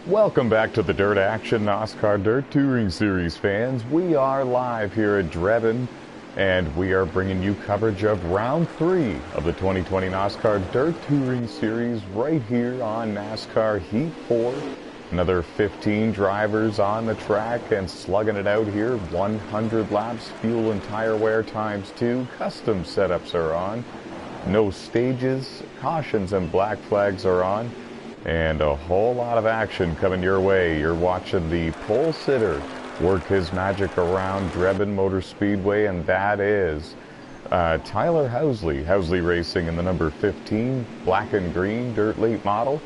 Welcome back to the Dirt Action NOSSCAR Dirt Touring Series fans. We are live here at Drebin, and we are bringing you coverage of Round 3 of the 2020 NOSSCAR Dirt Touring Series right here on NASCAR Heat 4. Another 15 drivers on the track and slugging it out here. 100 laps, fuel and tire wear times 2. Custom setups are on. No stages, cautions and black flags are on. And a whole lot of action coming your way. You're watching the pole sitter work his magic around Drebin Motor Speedway, and that is Tyler Housley. Housley racing in the number 15 black and green dirt late model,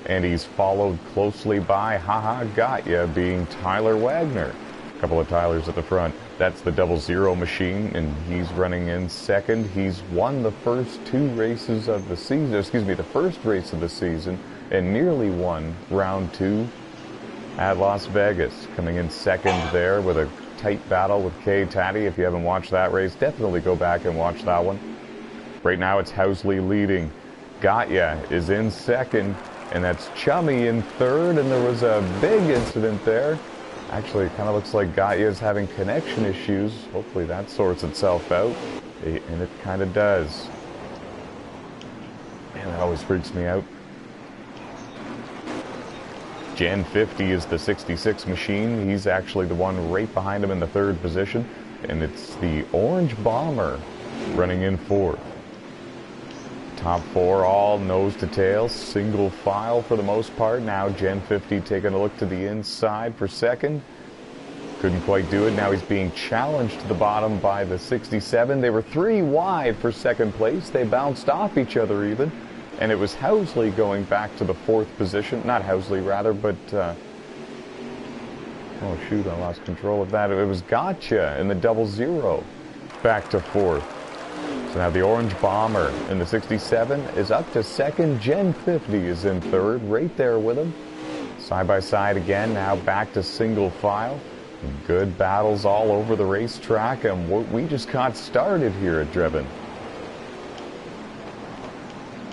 and he's followed closely by Haha Got Ya, being Tyler Wagner. A couple of Tylers at the front. That's the 00 machine, and he's running in second. He's won the first two races of the season, the first race of the season, and nearly won round 2 at Las Vegas. Coming in second there with a tight battle with K. Taddy. If you haven't watched that race, definitely go back and watch that one. Right now it's Housley leading. Gotya is in second, and that's Chummy in third, and there was a big incident there. Actually, it kind of looks like Gotya is having connection issues. Hopefully that sorts itself out, and it kind of does. Man, that always freaks me out. Gen 50 is the 66 machine. He's actually the one right behind him in the third position. And it's the Orange Bomber running in fourth. Top four all nose to tail, single file for the most part. Now Gen 50 taking a look to the inside for second. Couldn't quite do it. Now he's being challenged to the bottom by the 67. They were 3 wide for second place. They bounced off each other even. And it was Housley going back to the fourth position. Not Housley, rather, but... oh, shoot, I lost control of that. It was Gotcha in the 00 back to fourth. So now the Orange Bomber in the 67 is up to second. Gen 50 is in third, right there with him. Side by side again, now back to single file. Good battles all over the racetrack, and we just got started here at Drebin.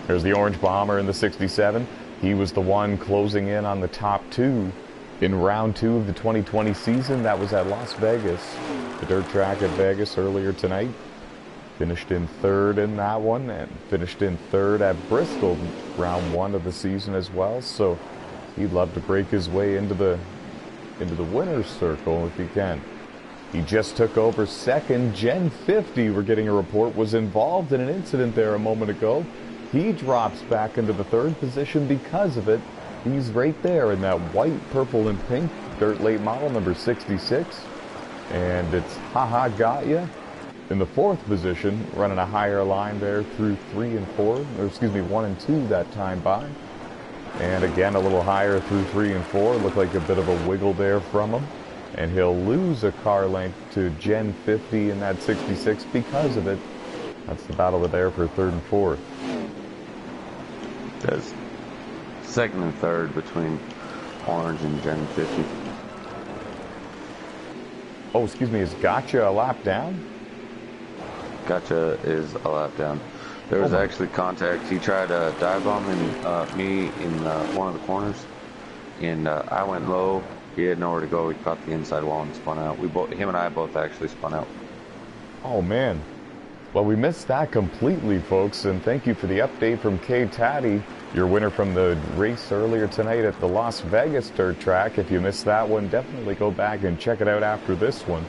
There's the Orange Bomber in the 67. He was the one closing in on the top 2 in round 2 of the 2020 season. That was at Las Vegas, the dirt track at Vegas earlier tonight. Finished in third in that one, and finished in third at Bristol round 1 of the season as well. So he'd love to break his way into the winner's circle if he can. He just took over second. Gen 50, we're getting a report, was involved in an incident there a moment ago. He drops back into the third position because of it. He's right there in that white, purple, and pink dirt late model, number 66. And it's Haha Gotya in the fourth position, running a higher line there through 3 and 4, or 1 and 2 that time by. And again, a little higher through 3 and 4. Looked like a bit of a wiggle there from him. And he'll lose a car length to Gen 50 in that 66 because of it. That's the battle there for third and fourth. Does second and third between Orange and Gen 50. Oh, excuse me, is Gotcha a lap down? Gotcha is a lap down. There was actually contact. He tried to dive bombing me in one of the corners, and I went low. He had nowhere to go. He caught the inside wall and spun out. Him and I both actually spun out. Oh man. Well, we missed that completely, folks, and thank you for the update from K. Taddy, your winner from the race earlier tonight at the Las Vegas dirt track. If you missed that one, definitely go back and check it out after this one.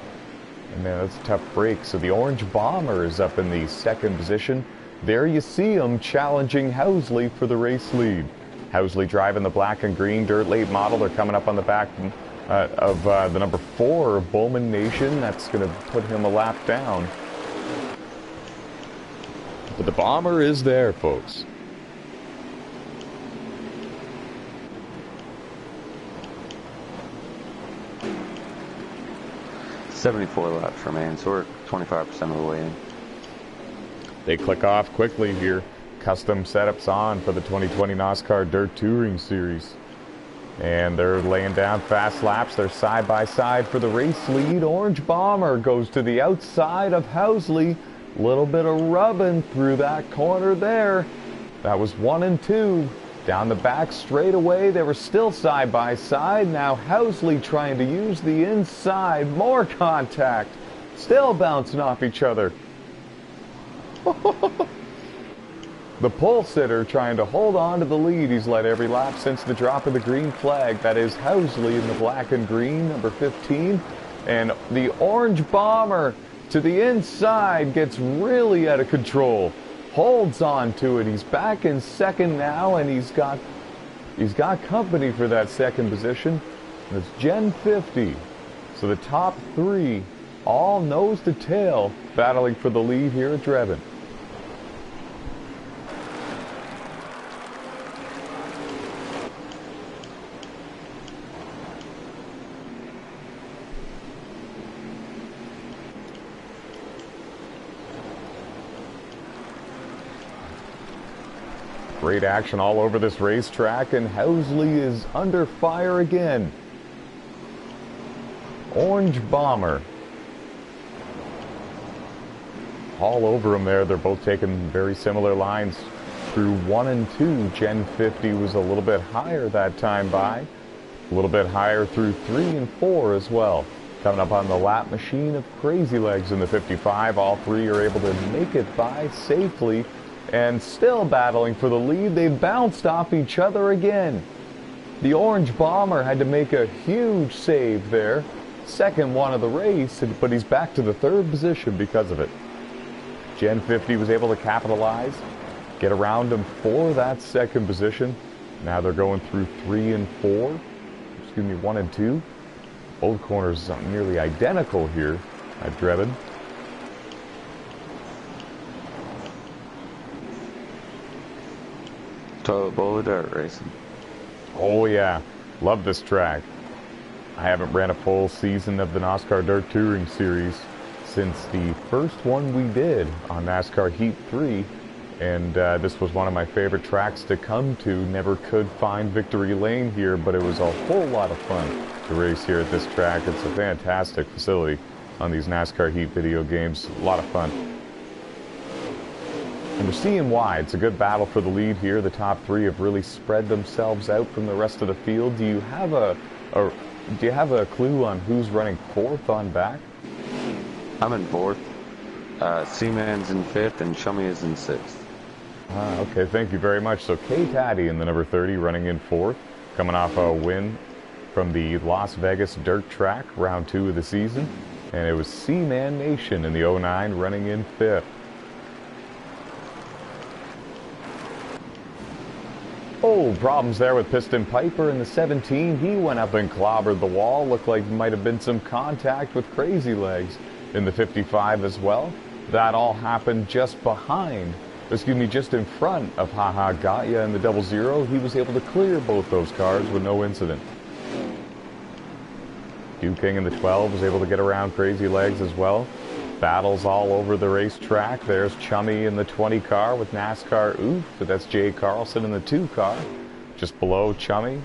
And man, that's a tough break. So the Orange Bomber is up in the second position. There you see him challenging Housley for the race lead. Housley driving the black and green dirt late model. They're coming up on the back of the number 4, Bowman Nation. That's going to put him a lap down. But the Bomber is there, folks. $74 laps remain, so we're 25% of the way in. They click off quickly here. Custom setups on for the 2020 NOSSCAR Dirt Touring Series. And they're laying down fast laps. They're side by side for the race lead. Orange Bomber goes to the outside of Housley. Little bit of rubbing through that corner there. That was 1 and 2. Down the back straightaway, they were still side by side. Now Housley trying to use the inside. More contact. Still bouncing off each other. The pole sitter trying to hold on to the lead. He's led every lap since the drop of the green flag. That is Housley in the black and green, number 15. And the orange bomber to the inside gets really out of control. Holds on to it. He's back in second now, and he's got company for that second position. And it's Gen 50. So the top three, all nose to tail, battling for the lead here at Drebin. Great action all over this racetrack, and Housley is under fire again. Orange Bomber. All over him there. They're both taking very similar lines through 1 and 2. Gen 50 was a little bit higher that time by. A little bit higher through 3 and 4 as well. Coming up on the lap machine of Crazy Legs in the 55. All three are able to make it by safely. And still battling for the lead. They bounced off each other again. The Orange Bomber had to make a huge save there. Second one of the race, but he's back to the third position because of it. Gen 50 was able to capitalize, get around him for that second position. Now they're going through 3 and 4. 1 and 2. Both corners are nearly identical here at Drebin. Toilet bowl of dirt racing. Oh yeah, love this track. I haven't ran a full season of the NASCAR Dirt Touring Series since the first one we did on NASCAR Heat 3, and this was one of my favorite tracks to come to. Never could find Victory Lane here, but it was a whole lot of fun to race here at this track. It's a fantastic facility on these NASCAR Heat video games. A lot of fun. And we're seeing why. It's a good battle for the lead here. The top three have really spread themselves out from the rest of the field. Do you have a clue on who's running fourth on back? I'm in fourth. Seaman's in fifth, and Chummy is in sixth. Okay, thank you very much. So K-Taddy in the number 30 running in fourth, coming off a win from the Las Vegas dirt track, round 2 of the season. And it was Seaman Nation in the 09 running in fifth. Oh, problems there with Piston Piper in the 17. He went up and clobbered the wall. Looked like might have been some contact with Crazy Legs in the 55 as well. That all happened just just in front of Haha Got Ya in the 00. He was able to clear both those cars with no incident. Dew King in the 12 was able to get around Crazy Legs as well. Battles all over the racetrack. There's Chummy in the 20 car with NASCAR Oof, but that's Jay Carlson in the 2 car, just below Chummy.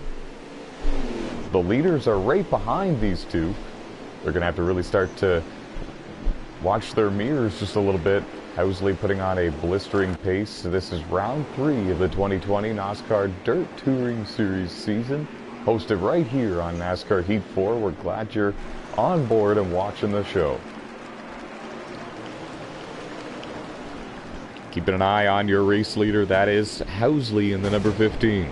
The leaders are right behind these two. They're going to have to really start to watch their mirrors just a little bit. Housley putting on a blistering pace. So this is round 3 of the 2020 NASCAR Dirt Touring Series season, hosted right here on NASCAR Heat 4. We're glad you're on board and watching the show. Keeping an eye on your race leader, that is Housley in the number 15.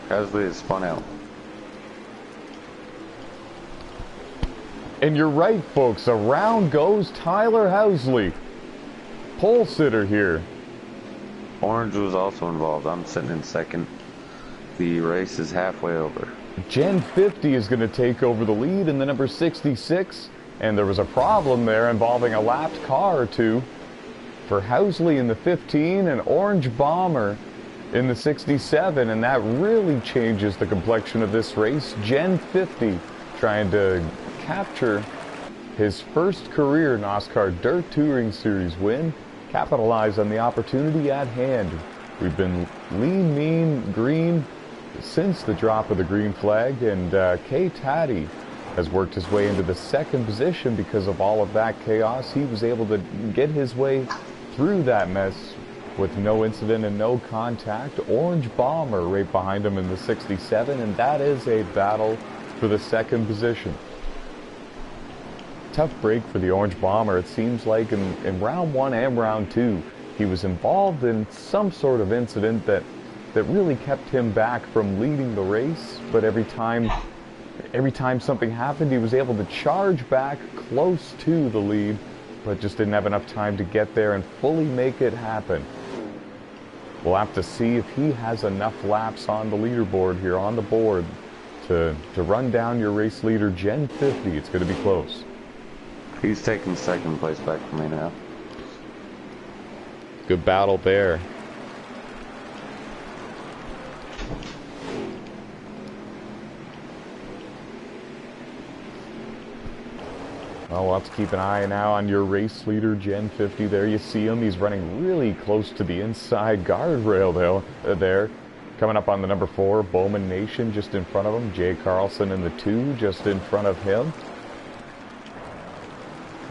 Housley is spun out. And you're right, folks. Around goes Tyler Housley. Pole sitter here. Orange was also involved. I'm sitting in second. The race is halfway over. Gen 50 is going to take over the lead in the number 66. And there was a problem there involving a lapped car or two for Housley in the 15. And Orange Bomber in the 67, and that really changes the complexion of this race. Gen 50 trying to capture his first career NASCAR Dirt Touring Series win, capitalize on the opportunity at hand. We've been lean, mean, green since the drop of the green flag, and K. Taddy has worked his way into the second position because of all of that chaos. He was able to get his way through that mess with no incident and no contact. Orange Bomber right behind him in the 67, and that is a battle for the second position. Tough break for the Orange Bomber. It seems like in round 1 and round 2, he was involved in some sort of incident that really kept him back from leading the race, but every time something happened, he was able to charge back close to the lead, but just didn't have enough time to get there and fully make it happen. We'll have to see if he has enough laps on the leaderboard here, on the board, to run down your race leader, Gen 50. It's going to be close. He's taking second place back from me now. Good battle there. Well, we'll have to keep an eye now on your race leader, Gen 50. There you see him. He's running really close to the inside guardrail there. Coming up on the number 4, Bowman Nation just in front of him. Jay Carlson in the 2 just in front of him.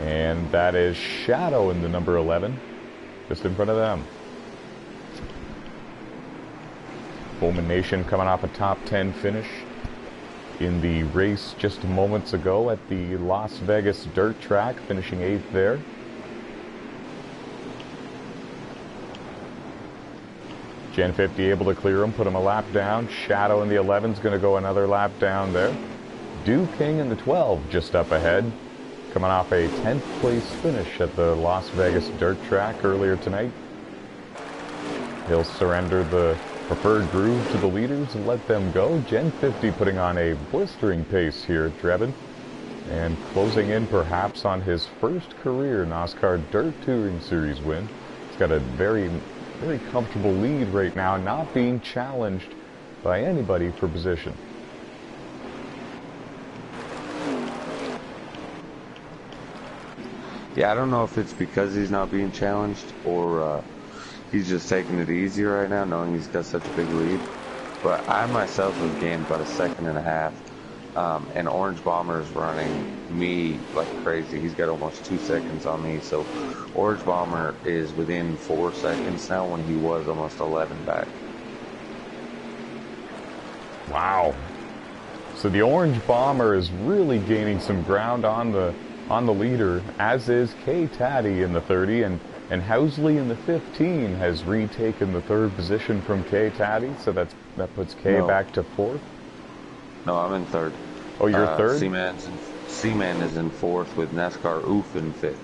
And that is Shadow in the number 11 just in front of them. Bowman Nation coming off a top 10 finish in the race just moments ago at the Las Vegas dirt track, finishing 8th there. Gen 50 able to clear him, put him a lap down. Shadow in the 11 is going to go another lap down there. Dew King in the 12 just up ahead, coming off a 10th place finish at the Las Vegas dirt track earlier tonight. He'll surrender the preferred groove to the leaders and let them go. Gen 50 putting on a blistering pace here at Drebin, and closing in perhaps on his first career NASCAR Dirt Touring Series win. He's got a very comfortable lead right now, not being challenged by anybody for position. Yeah, I don't know if it's because he's not being challenged or he's just taking it easy right now, knowing he's got such a big lead. But I myself have gained about 1.5 seconds, and Orange Bomber is running me like crazy. He's got almost 2 seconds on me, so Orange Bomber is within 4 seconds now when he was almost 11 back. Wow. So the Orange Bomber is really gaining some ground on the leader, as is K. Taddy in the 30, and Housley in the 15 has retaken the 3rd position from K. Taddy, so that puts K back to 4th. No, I'm in 3rd. Oh, you're 3rd? Seaman is in 4th with NASCAR Oof in 5th.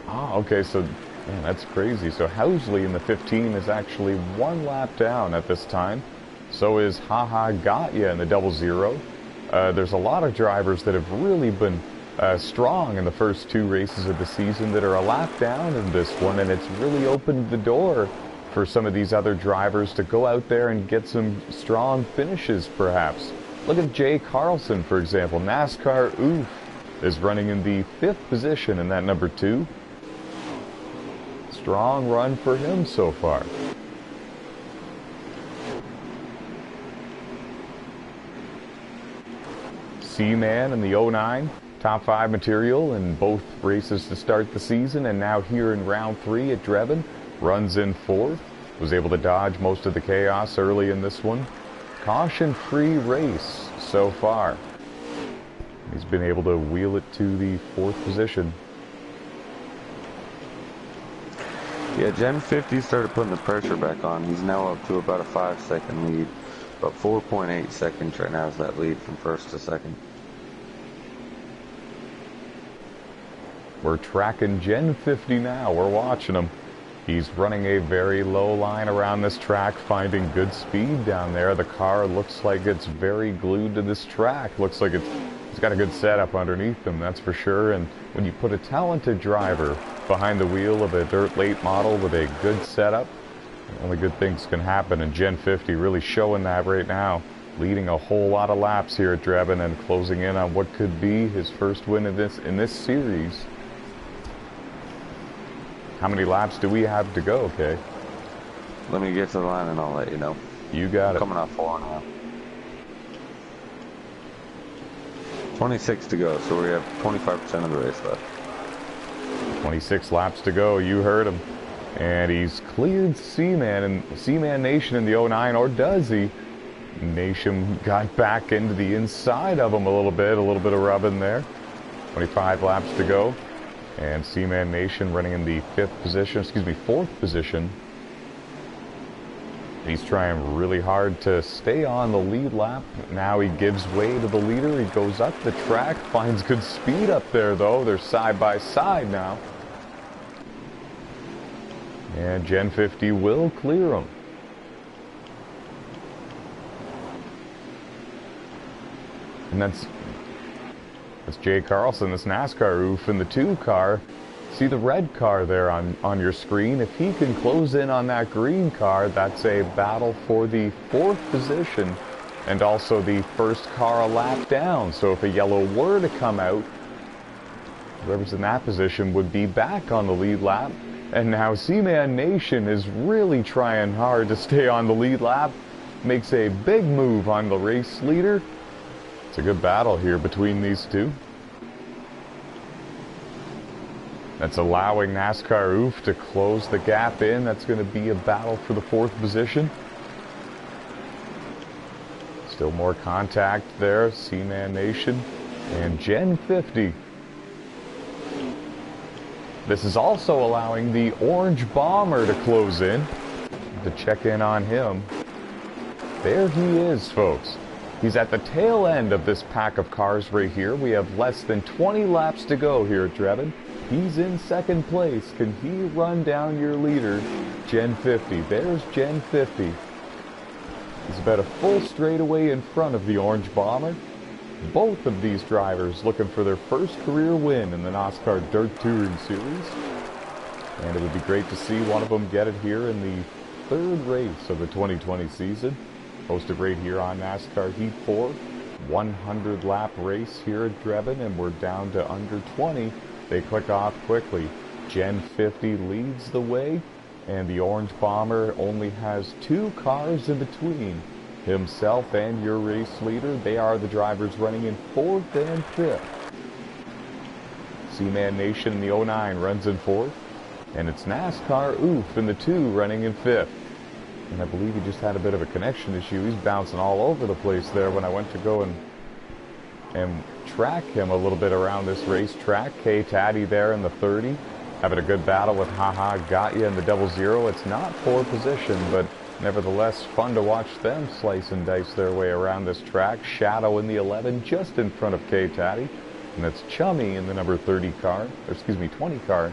Oh, okay, so man, that's crazy. So Housley in the 15 is actually 1 lap down at this time. So is Haha Got Ya in the 00. There's a lot of drivers that have really been strong in the first 2 races of the season that are a lap down in this one, and it's really opened the door for some of these other drivers to go out there and get some strong finishes perhaps. Look at Jay Carlson, for example. NASCAR Oof is running in the 5th position in that number 2. Strong run for him so far. Seaman in the 09. Top 5 material in both races to start the season, and now here in round 3 at Drebin, runs in 4th. Was able to dodge most of the chaos early in this one. Caution-free race so far. He's been able to wheel it to the 4th position. Yeah, Gen 50 started putting the pressure back on. He's now up to about a 5-second lead. About 4.8 seconds right now is that lead from 1st to 2nd. We're tracking Gen 50 now. We're watching him. He's running a very low line around this track, finding good speed down there. The car looks like it's very glued to this track. Looks like it's got a good setup underneath him, that's for sure. And when you put a talented driver behind the wheel of a dirt late model with a good setup, Only good things can happen, and Gen 50 really showing that right now. Leading a whole lot of laps here at Drebin and closing in on what could be his first win in this series. How many laps do we have to go, Kay? Let me get to the line and I'll let you know. You got it. Coming off 4 now. 26 to go, so we have 25% of the race left. 26 laps to go, you heard him. And he's cleared Seaman and Seaman Nation in the 09, or does he? Nation got back into the inside of him a little bit of rubbing there. 25 laps to go. And Seaman Nation running in the fourth position. He's trying really hard to stay on the lead lap. Now he gives way to the leader. He goes up the track, finds good speed up there though. They're side by side now. And Gen 50 will clear him. And that's Jay Carlson, this NASCAR roof in the 2 car. See the red car there on your screen. If he can close in on that green car, that's a battle for the 4th position and also the first car a lap down. So if a yellow were to come out, whoever's in that position would be back on the lead lap. And now Seaman Nation is really trying hard to stay on the lead lap. Makes a big move on the race leader. It's a good battle here between these two. That's allowing NASCAR Oof to close the gap in. That's going to be a battle for the 4th position. Still more contact there. Seaman Nation and Gen 50. This is also allowing the Orange Bomber to close in. To check in on him. There he is, folks. He's at the tail end of this pack of cars right here. We have less than 20 laps to go here at Drebin. He's in 2nd place. Can he run down your leader, Gen 50? There's Gen 50. He's about a full straightaway in front of the Orange Bomber. Both of these drivers looking for their first career win in the NOSSCAR Dirt Touring Series. And it would be great to see one of them get it here in the 3rd race of the 2020 season. Hosted right here on NASCAR Heat 4. 100 lap race here at Drebin, and we're down to under 20. They click off quickly. Gen 50 leads the way, and the Orange Bomber only has 2 cars in between himself and your race leader. They are the drivers running in 4th and 5th. Seaman Nation in the 09 runs in 4th, and it's NASCAR Oof in the 2 running in 5th. And I believe he just had a bit of a connection issue. He's bouncing all over the place there when I went to go and track him a little bit around this racetrack. K Taddy there in the 30, having a good battle with Haha Got Ya in the 00. It's not 4 position, but nevertheless fun to watch them slice and dice their way around this track. Shadow in the 11 just in front of K Taddy, and that's Chummy in the number 30 car, or excuse me, 20 car,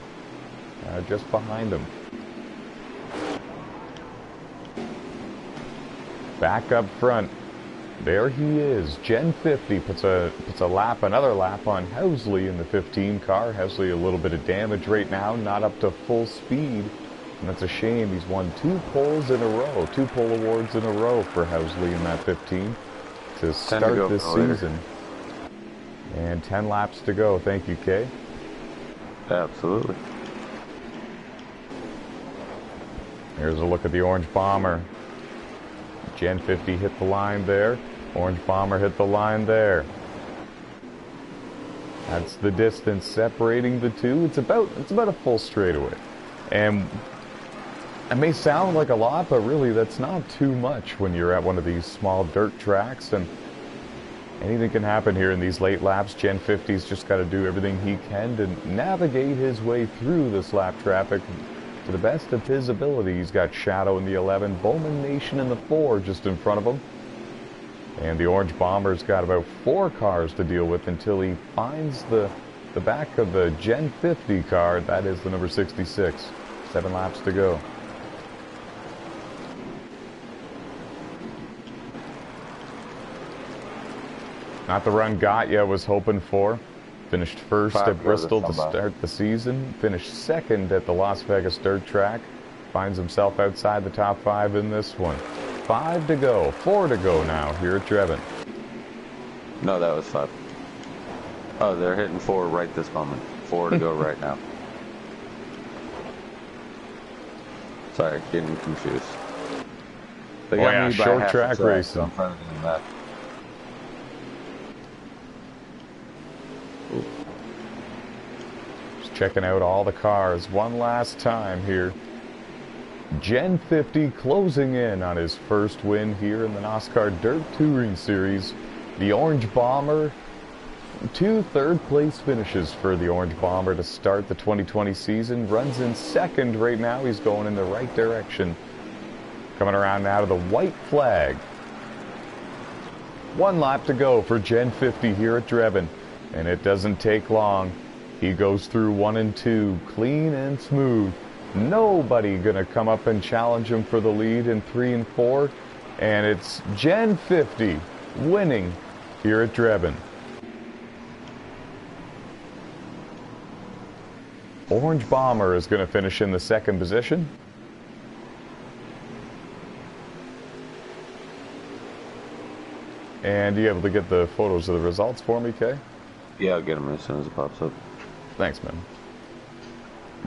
just behind him. Back up front, there he is. Gen 50 puts another lap on Housley in the 15 car. Housley a little bit of damage right now, not up to full speed, and that's a shame. He's won 2 poles in a row, 2 pole awards in a row for Housley in that 15 to start this season. And 10 laps to go. Thank you, Kay. Absolutely. Here's a look at the Orange Bomber. Gen 50 hit the line there. Orange Bomber hit the line there. That's the distance separating the two. It's about a full straightaway. And it may sound like a lot, but really that's not too much when you're at one of these small dirt tracks, and anything can happen here in these late laps. Gen 50's just got to do everything he can to navigate his way through this lap traffic to the best of his ability. He's got Shadow in the 11, Bowman Nation in the 4 just in front of him. And the Orange Bomber's got about 4 cars to deal with until he finds the back of the Gen 50 car. That is the number 66. 7 laps to go. Not the run Gatya was hoping for. Finished first at Bristol to start the season. Finished second at the Las Vegas Dirt Track. finds himself outside the top 5 in this one. 5 to go, 4 to go now here at Drebin. No, that was 5. Oh, they're hitting 4 right this moment. 4 to go right now. Sorry, getting confused. They got me by short half track a track, racing. so I'm trying to do that. Just checking out all the cars one last time here. Gen 50 closing in on his first win here in the NOSSCAR Dirt Touring Series. The Orange Bomber, 2 third-place finishes for the Orange Bomber to start the 2020 season. Runs in second right now. He's going in the right direction. Coming around now to the white flag. 1 lap to go for Gen 50 here at Drebin, and it doesn't take long. He goes through 1 and 2, clean and smooth. Nobody gonna come up and challenge him for the lead in 3 and 4, and it's Gen 50 winning here at Drebin. Orange Bomber is going to finish in the second position. And you able to get the photos of the results for me, Kay? Yeah, I'll get them as soon as it pops up. Thanks, man.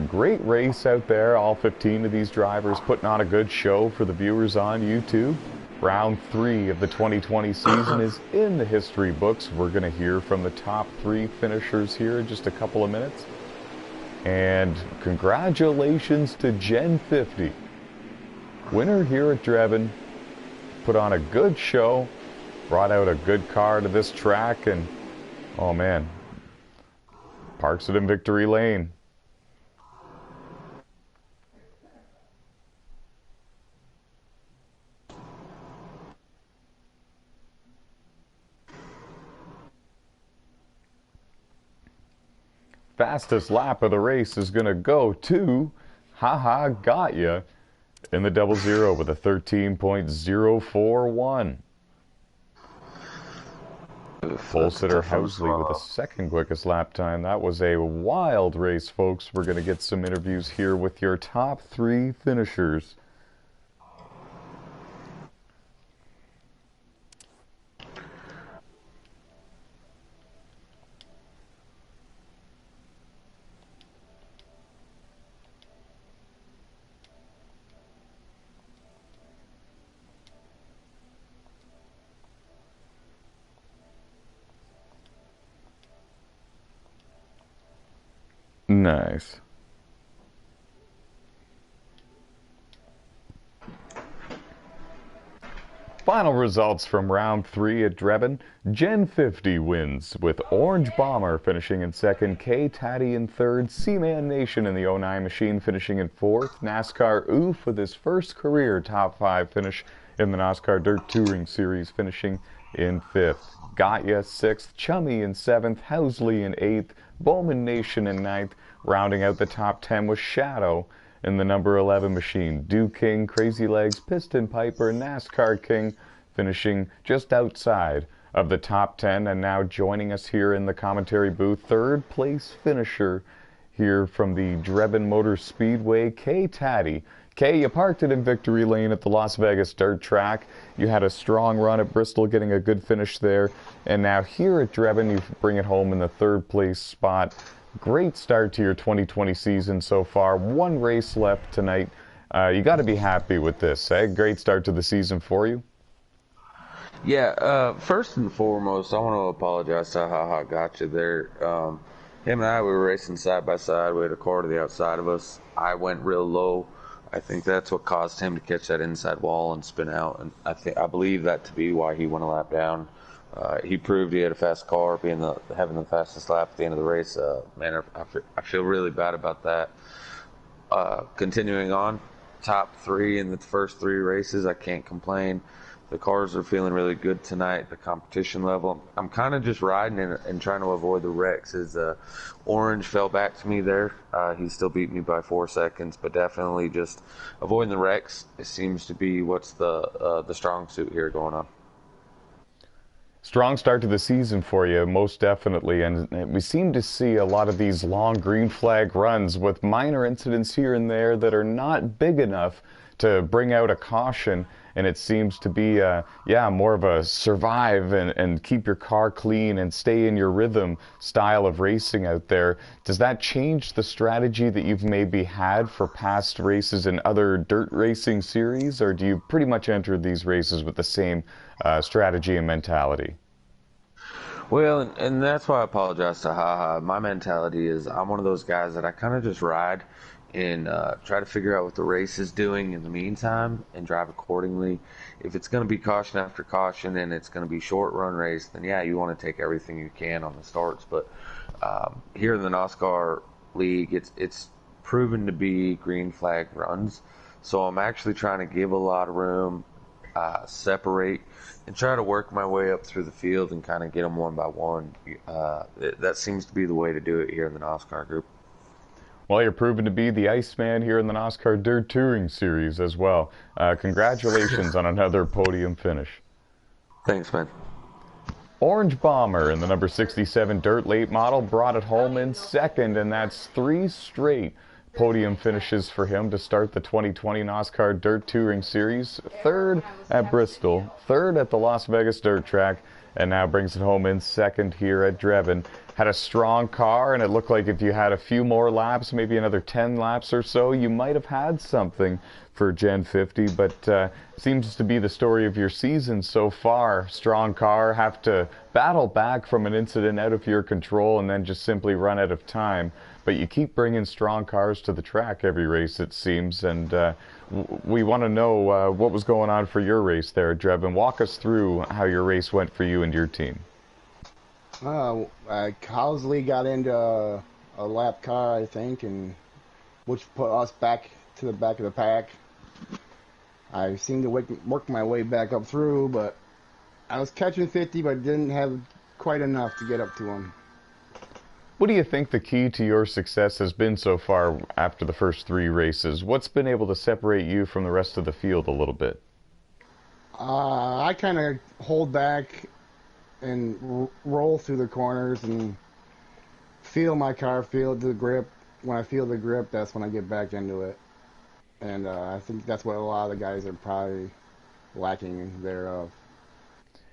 Great race out there. All 15 of these drivers putting on a good show for the viewers on YouTube. Round 3 of the 2020 season is in the history books. We're going to hear from the top 3 finishers here in just a couple of minutes. And congratulations to Gen 50. Winner here at Drebin. Put on a good show. Brought out a good car to this track, and oh man, parks it in victory lane. Fastest lap of the race is going to go to Haha Got Ya in the 00 with a 13.041. Full sitter Housley with the second quickest lap time. That was a wild race, folks. We're going to get some interviews here with your top 3 finishers. Nice. Final results from round 3 at Drebin. Gen 50 wins with Orange Bomber finishing in second, K-Taddy in third, Seaman Nation in the 09 machine finishing in fourth, NASCAR Oof with his first career top 5 finish in the NASCAR Dirt Touring Series finishing in fifth, Got Ya sixth, Chummy in seventh, Housley in eighth, Bowman Nation in ninth. Rounding out the top 10 was Shadow in the number 11 machine. Do King, Crazy Legs, Piston Piper, NASCAR King finishing just outside of the top 10. And now joining us here in the commentary booth, third place finisher here from the Drebin Motor Speedway, K-Taddy. Kay, you parked it in victory lane at the Las Vegas dirt track. You had a strong run at Bristol, getting a good finish there. And now here at Drebin, you bring it home in the third place spot. Great start to your 2020 season so far. 1 race left tonight. You got to be happy with this, eh? Great start to the season for you. Yeah, first and foremost, I want to apologize to Haha Got Ya there. Him and I, we were racing side by side. We had a car to the outside of us. I went real low. I think that's what caused him to catch that inside wall and spin out. And I believe that to be why he went a lap down. He proved he had a fast car, having the fastest lap at the end of the race. Man, I feel really bad about that. Continuing on, top 3 in the first 3 races, I can't complain. The cars are feeling really good tonight, the competition level. I'm kind of just riding and trying to avoid the wrecks. His Orange fell back to me there. He still beat me by 4 seconds, but definitely just avoiding the wrecks. It seems to be what's the strong suit here going on. Strong start to the season for you, most definitely, and we seem to see a lot of these long green flag runs with minor incidents here and there that are not big enough to bring out a caution, and it seems to be, yeah, more of a survive and keep your car clean and stay in your rhythm style of racing out there. Does that change the strategy that you've maybe had for past races in other dirt racing series, or do you pretty much enter these races with the same strategy and mentality? Well, and that's why I apologize to Haha. My mentality is I'm one of those guys that I kind of just ride and try to figure out what the race is doing in the meantime and drive accordingly. If it's going to be caution after caution and it's going to be short run race, then yeah, you want to take everything you can on the starts. But here in the NOSSCAR league, it's proven to be green flag runs. So I'm actually trying to give a lot of room, separate, and try to work my way up through the field and kind of get them one by one. That seems to be the way to do it here in the NOSSCAR group. Well, you're proven to be the Iceman here in the NASCAR Dirt Touring Series as well. Congratulations on another podium finish. Thanks, man. Orange Bomber in the number 67 Dirt Late model brought it home in second, and that's 3 straight podium finishes for him to start the 2020 NASCAR Dirt Touring Series. Third at Bristol, third at the Las Vegas Dirt Track, and now brings it home in second here at Drebin. Had a strong car, and it looked like if you had a few more laps, maybe another 10 laps or so, you might have had something for Gen 50, but seems to be the story of your season so far. Strong car, have to battle back from an incident out of your control and then just simply run out of time. But you keep bringing strong cars to the track every race, it seems, and we want to know what was going on for your race there, Drebin. Walk us through how your race went for you and your team. Housley got into a lap car, I think, and which put us back to the back of the pack. I seemed to work my way back up through, but I was catching 50, but didn't have quite enough to get up to him. What do you think the key to your success has been so far after the first 3 races? What's been able to separate you from the rest of the field a little bit? I kind of hold back and roll through the corners and feel my car, feel the grip. When I feel the grip, that's when I get back into it. And I think that's what a lot of the guys are probably lacking thereof.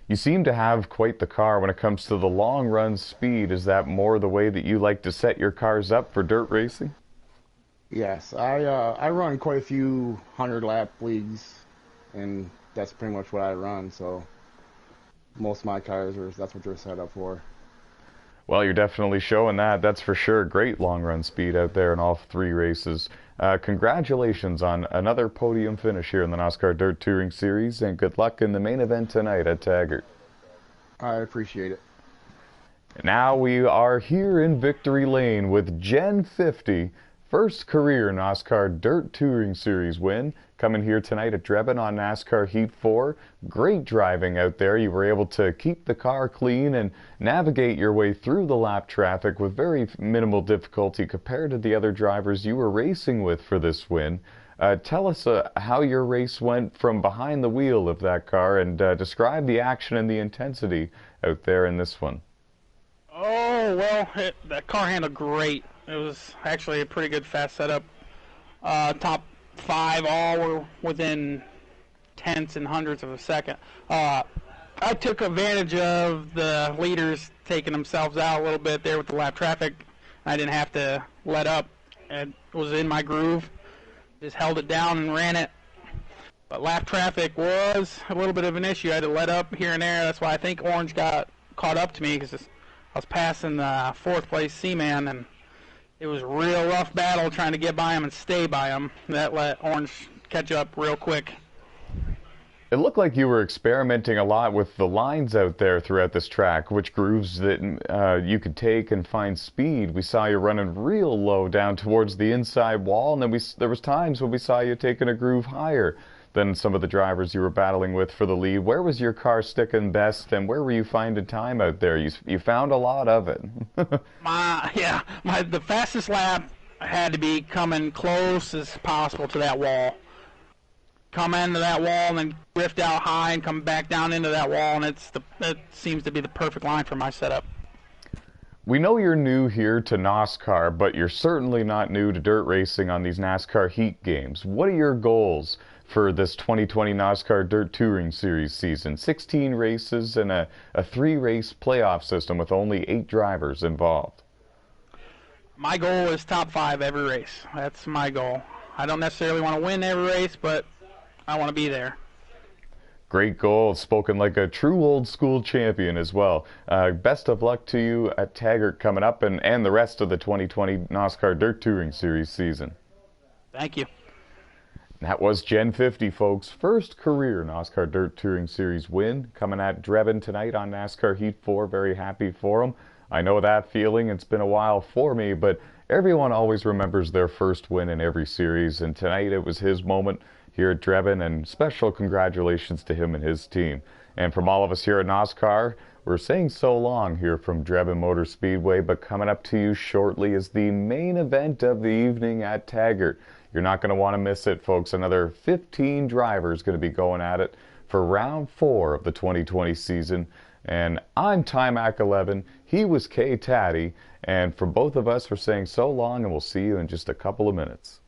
You seem to have quite the car when it comes to the long run speed. Is that more the way that you like to set your cars up for dirt racing? Yes, I run quite a few 100-lap leagues, and that's pretty much what I run, so most of my cars that's what they're set up for. Well, you're definitely showing that. That's for sure. Great long run speed out there in all 3 races. Congratulations on another podium finish here in the NASCAR Dirt Touring Series, and good luck in the main event tonight at Taggart. I appreciate it. Now we are here in Victory Lane with Gen 50, first career NASCAR Dirt Touring Series win, coming here tonight at Drebin on NASCAR Heat 4. Great driving out there. You were able to keep the car clean and navigate your way through the lap traffic with very minimal difficulty compared to the other drivers you were racing with for this win. Tell us how your race went from behind the wheel of that car, and describe the action and the intensity out there in this one. Oh, well, that car handled great. It was actually a pretty good fast setup. Top 5 all were within tenths and hundredths of a second. I took advantage of the leaders taking themselves out a little bit there with the lap traffic. I didn't have to let up. It was in my groove. Just held it down and ran it. But lap traffic was a little bit of an issue. I had to let up here and there. That's why I think Orange got caught up to me, because I was passing the 4th place Seaman, and it was a real rough battle trying to get by him and stay by him. That let Orange catch up real quick. It looked like you were experimenting a lot with the lines out there throughout this track, which grooves that you could take and find speed. We saw you running real low down towards the inside wall, and then there was times when we saw you taking a groove higher than some of the drivers you were battling with for the lead. Where was your car sticking best, and where were you finding time out there? You found a lot of it. The fastest lap had to be coming close as possible to that wall. come into that wall and then drift out high and come back down into that wall, and it seems to be the perfect line for my setup. We know you're new here to NOSSCAR, but you're certainly not new to dirt racing on these NASCAR heat games. What are your goals for this 2020 NASCAR Dirt Touring Series season? 16 races and a 3-race playoff system with only 8 drivers involved. My goal is top 5 every race. That's my goal. I don't necessarily want to win every race, but I want to be there. Great goal, spoken like a true old school champion as well. Best of luck to you at Taggart coming up and the rest of the 2020 NASCAR Dirt Touring Series season. Thank you. That was Gen 50, folks. First career NASCAR Dirt Touring Series win coming at Drebin tonight on NASCAR Heat 4. Very happy for him. I know that feeling. It's been a while for me, but everyone always remembers their first win in every series, and tonight it was his moment here at Drebin, and special congratulations to him and his team. And from all of us here at NOSSCAR, we're saying so long here from Drebin Motor Speedway, but coming up to you shortly is the main event of the evening at Taggart. You're not going to want to miss it, folks. Another 15 drivers going to be going at it for round 4 of the 2020 season. And I'm Timac 11. He was K Taddy. And from both of us, we're saying so long, and we'll see you in just a couple of minutes.